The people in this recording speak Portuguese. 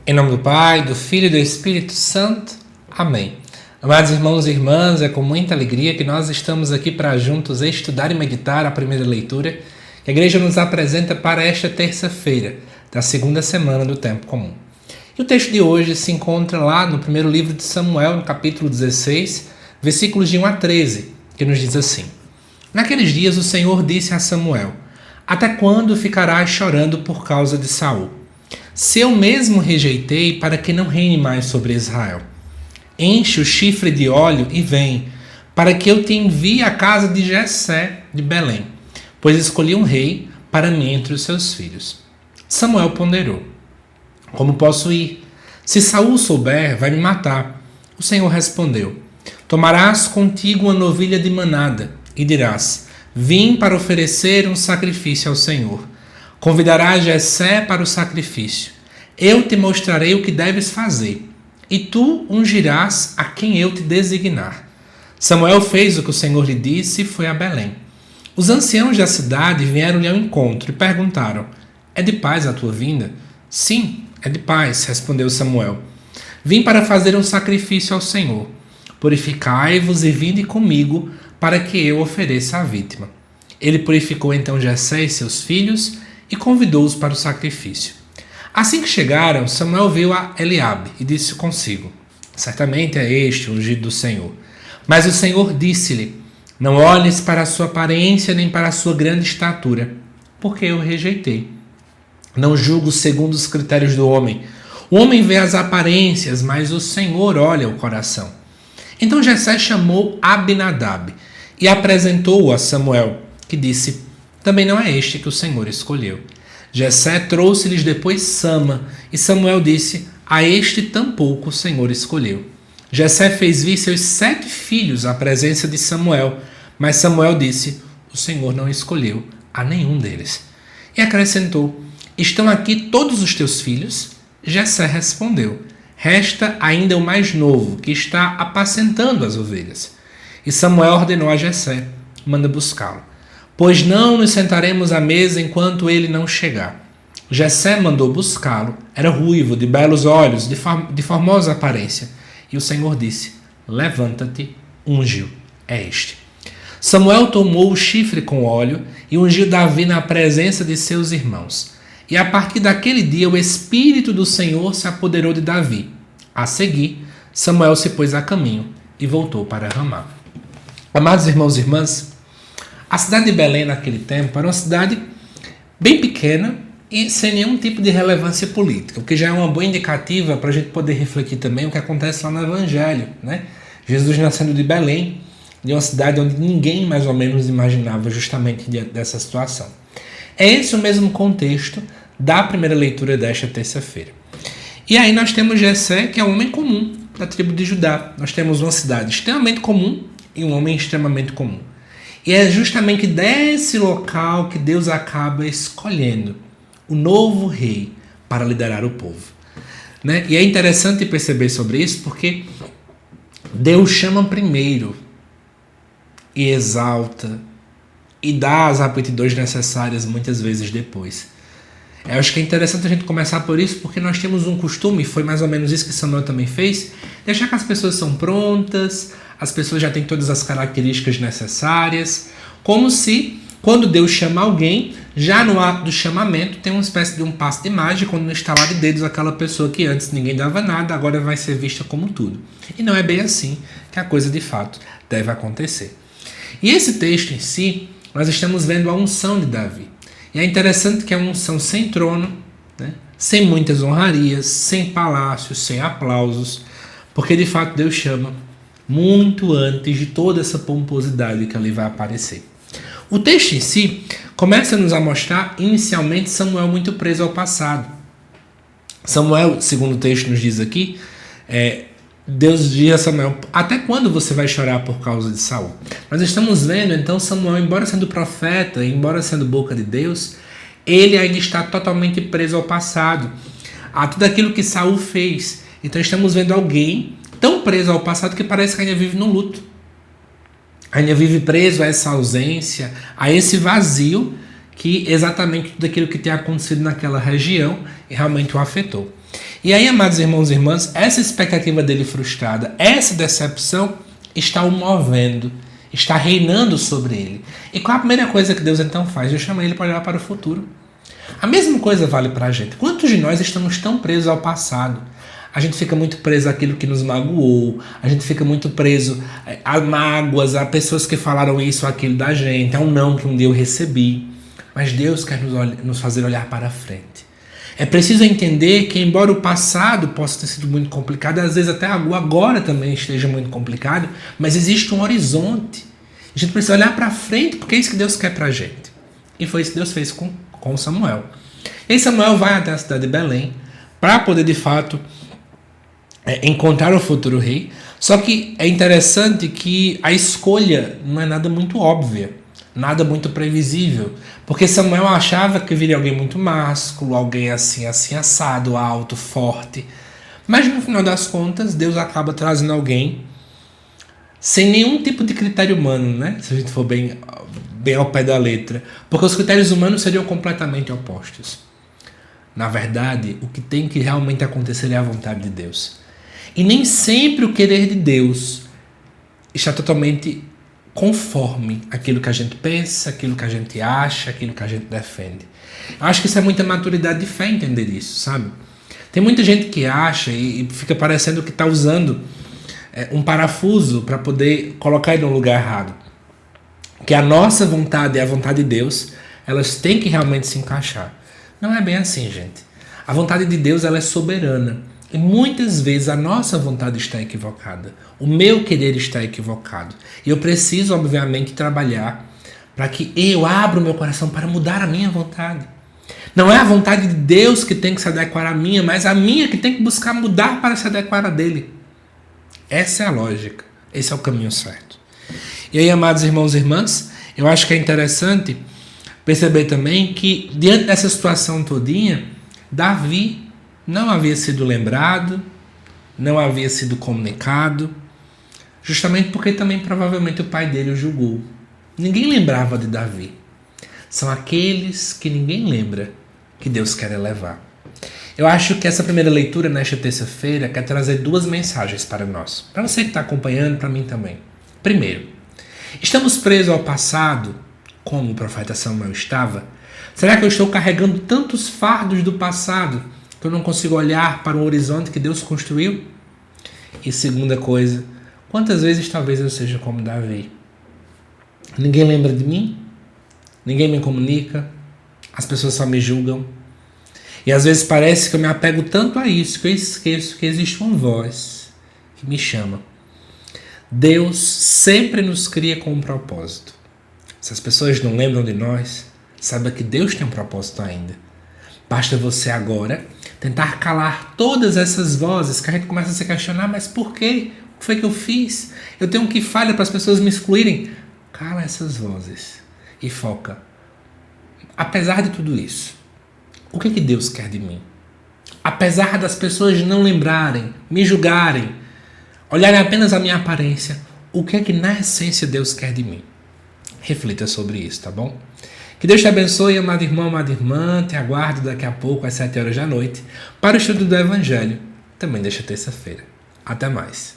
Em nome do Pai, do Filho e do Espírito Santo. Amém. Amados irmãos e irmãs, é com muita alegria que nós estamos aqui para juntos estudar e meditar a primeira leitura que a Igreja nos apresenta para esta terça-feira, da segunda semana do Tempo Comum. E o texto de hoje se encontra lá no primeiro livro de Samuel, no capítulo 16, versículos de 1 a 13, que nos diz assim: Naqueles dias o Senhor disse a Samuel: Até quando ficarás chorando por causa de Saul? Se eu mesmo rejeitei para que não reine mais sobre Israel. Enche o chifre de óleo e vem, para que eu te envie à casa de Jessé de Belém, pois escolhi um rei para mim entre os seus filhos. Samuel ponderou: Como posso ir? Se Saul souber, vai me matar. O Senhor respondeu: Tomarás contigo uma novilha de manada e dirás: Vim para oferecer um sacrifício ao Senhor. Convidarás Jessé para o sacrifício. Eu te mostrarei o que deves fazer, e tu ungirás a quem eu te designar. Samuel fez o que o Senhor lhe disse e foi a Belém. Os anciãos da cidade vieram-lhe ao encontro e perguntaram: É de paz a tua vinda? Sim, é de paz, respondeu Samuel. Vim para fazer um sacrifício ao Senhor. Purificai-vos e vinde comigo, para que eu ofereça a vítima. Ele purificou então Jessé e seus filhos e convidou-os para o sacrifício. Assim que chegaram, Samuel viu a Eliabe e disse consigo: Certamente é este o ungido do Senhor. Mas o Senhor disse-lhe: Não olhes para a sua aparência nem para a sua grande estatura, porque eu o rejeitei. Não julgo segundo os critérios do homem. O homem vê as aparências, mas o Senhor olha o coração. Então Jessé chamou Abinadab e apresentou-o a Samuel, que disse: Também não é este que o Senhor escolheu. Jessé trouxe-lhes depois Sama, e Samuel disse: A este tampouco o Senhor escolheu. Jessé fez vir seus 7 filhos à presença de Samuel, mas Samuel disse: O Senhor não escolheu a nenhum deles. E acrescentou: Estão aqui todos os teus filhos? Jessé respondeu: Resta ainda o mais novo, que está apacentando as ovelhas. E Samuel ordenou a Jessé: Manda buscá-lo, pois não nos sentaremos à mesa enquanto ele não chegar. Jessé mandou buscá-lo. Era ruivo, de belos olhos, de formosa aparência. E o Senhor disse: Levanta-te, unge-o. É este. Samuel tomou o chifre com óleo e ungiu Davi na presença de seus irmãos. E a partir daquele dia o Espírito do Senhor se apoderou de Davi. A seguir, Samuel se pôs a caminho e voltou para Ramá. Amados irmãos e irmãs, a cidade de Belém naquele tempo era uma cidade bem pequena e sem nenhum tipo de relevância política, o que já é uma boa indicativa para a gente poder refletir também o que acontece lá no Evangelho, né? Jesus nascendo de Belém, de uma cidade onde ninguém mais ou menos imaginava justamente dessa situação. É esse o mesmo contexto da primeira leitura desta terça-feira. E aí nós temos Jessé, que é um homem comum da tribo de Judá. Nós temos uma cidade extremamente comum e um homem extremamente comum. E é justamente desse local que Deus acaba escolhendo o novo rei para liderar o povo. Né? E é interessante perceber sobre isso porque Deus chama primeiro e exalta e dá as aptidões necessárias muitas vezes depois. Eu acho que é interessante a gente começar por isso, porque nós temos um costume, foi mais ou menos isso que Samuel também fez, de achar que as pessoas são prontas, as pessoas já têm todas as características necessárias, como se, quando Deus chama alguém, já no ato do chamamento tem uma espécie de um passe de mágica, quando no estalar de dedos aquela pessoa que antes ninguém dava nada, agora vai ser vista como tudo. E não é bem assim que a coisa de fato deve acontecer. E esse texto em si, nós estamos vendo a unção de Davi. E é interessante que é uma unção sem trono, né? Sem muitas honrarias, sem palácios, sem aplausos, porque de fato Deus chama muito antes de toda essa pomposidade que ali vai aparecer. O texto em si começa a nos mostrar inicialmente Samuel muito preso ao passado. Samuel, segundo o texto nos diz aqui, Deus diz a Samuel: Até quando você vai chorar por causa de Saul? Nós estamos vendo então Samuel, embora sendo profeta, embora sendo boca de Deus, ele ainda está totalmente preso ao passado, a tudo aquilo que Saul fez. Então estamos vendo alguém tão preso ao passado que parece que ainda vive no luto, ainda vive preso a essa ausência, a esse vazio que exatamente tudo aquilo que tem acontecido naquela região realmente o afetou. E aí, amados irmãos e irmãs, essa expectativa dele frustrada, essa decepção está o movendo, está reinando sobre ele. E qual a primeira coisa que Deus então faz? Deus chama ele para olhar para o futuro. A mesma coisa vale para a gente. Quantos de nós estamos tão presos ao passado? A gente fica muito preso àquilo que nos magoou, a gente fica muito preso a mágoas, a pessoas que falaram isso ou aquilo da gente, a um não que um dia eu recebi. Mas Deus quer nos fazer olhar para a frente. É preciso entender que, embora o passado possa ter sido muito complicado, às vezes até agora também esteja muito complicado, mas existe um horizonte. A gente precisa olhar para frente, porque é isso que Deus quer para a gente. E foi isso que Deus fez com Samuel. E Samuel vai até a cidade de Belém para poder, de fato, encontrar o futuro rei. Só que é interessante que a escolha não é nada muito óbvia, nada muito previsível, porque Samuel achava que viria alguém muito másculo, alguém assim assado, alto, forte. Mas no final das contas, Deus acaba trazendo alguém sem nenhum tipo de critério humano, né? Se a gente for bem ao pé da letra, porque os critérios humanos seriam completamente opostos. Na verdade, o que tem que realmente acontecer é a vontade de Deus. E nem sempre o querer de Deus está totalmente conforme aquilo que a gente pensa, aquilo que a gente acha, aquilo que a gente defende. Eu acho que isso é muita maturidade de fé entender isso, sabe? Tem muita gente que acha e fica parecendo que está usando um parafuso para poder colocar ele no lugar errado. Que a nossa vontade e a vontade de Deus, elas têm que realmente se encaixar. Não é bem assim, gente. A vontade de Deus, ela é soberana. E muitas vezes a nossa vontade está equivocada. O meu querer está equivocado. E eu preciso, obviamente, trabalhar para que eu abra o meu coração para mudar a minha vontade. Não é a vontade de Deus que tem que se adequar à minha, mas a minha que tem que buscar mudar para se adequar a dele. Essa é a lógica. Esse é o caminho certo. E aí, amados irmãos e irmãs, eu acho que é interessante perceber também que, diante dessa situação todinha, Davi não havia sido lembrado, não havia sido comunicado, justamente porque também provavelmente o pai dele o julgou. Ninguém lembrava de Davi. São aqueles que ninguém lembra que Deus quer elevar. Eu acho que essa primeira leitura nesta terça-feira quer trazer duas mensagens para nós. Para você que está acompanhando, para mim também. Primeiro, estamos presos ao passado, como o profeta Samuel estava? Será que eu estou carregando tantos fardos do passado que eu não consigo olhar para o horizonte que Deus construiu? E segunda coisa, quantas vezes talvez eu seja como Davi? Ninguém lembra de mim? Ninguém me comunica? As pessoas só me julgam? E às vezes parece que eu me apego tanto a isso que eu esqueço que existe uma voz que me chama. Deus sempre nos cria com um propósito. Se as pessoas não lembram de nós, saiba que Deus tem um propósito ainda. Basta você agora tentar calar todas essas vozes que a gente começa a se questionar, mas por quê? O que foi que eu fiz? Eu tenho que falha para as pessoas me excluírem? Cala essas vozes e foca. Apesar de tudo isso, o que Deus quer de mim? Apesar das pessoas não lembrarem, me julgarem, olharem apenas a minha aparência, o que é que na essência Deus quer de mim? Reflita sobre isso, tá bom? Que Deus te abençoe, amado irmão, amada irmã. Te aguardo daqui a pouco, às 7 horas da noite, para o estudo do Evangelho, também desta terça-feira. Até mais.